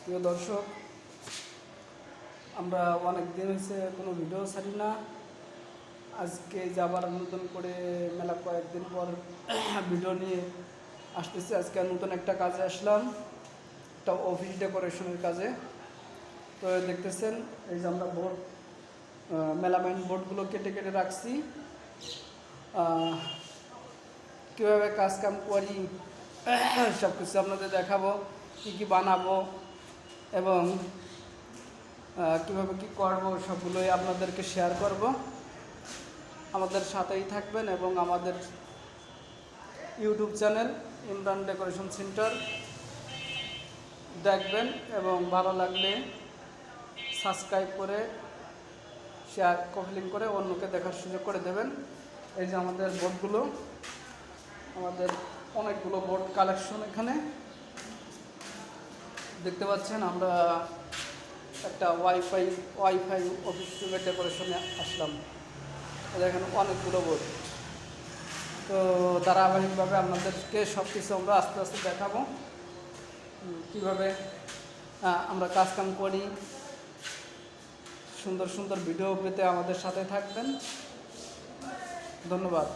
প্রিয় দর্শক, আমরা অনেক দিন হয়েছে কোনো ভিডিও ছাড়ি না। আজকে যাবার নতুন করে মেলা কয়েকদিন পর ভিডিও নিয়ে আসতেছি। আজকে নতুন একটা কাজে আসলাম, একটা অফিস ডেকোরেশনের কাজে। তো দেখতেছেন, এই যে আমরা বোর্ড, মেলামাইন বোর্ডগুলো কেটে কেটে রাখছি। কীভাবে কাজকাম করি সব কিছু আপনাদের দেখাবো, কী কী বানাবো এবং কীভাবে কী করবো সবগুলোই আপনাদেরকে শেয়ার করব। আমাদের সাথেই থাকবেন এবং আমাদের YouTube channel Imran decoration centre দেখবেন এবং ভালো লাগলে সাবস্ক্রাইব করে শেয়ার কমেন্ট করে অন্যকে দেখার সুযোগ করে দেবেন। এই যে আমাদের বোর্ডগুলো, আমাদের অনেকগুলো বোর্ড কালেকশন এখানে দেখতে পাচ্ছেন। আমরা একটা ওয়াইফাই অফিস রুমের ডেকোরেশনে আসলাম। দেখেন অনেকগুলো বোর্ড। তো ধারাবাহিকভাবে আপনাদেরকে সব কিছু আমরা আস্তে আস্তে দেখাবো, কীভাবে আমরা কাজকাম করি। সুন্দর সুন্দর ভিডিও পেতে আমাদের সাথে থাকবেন। ধন্যবাদ।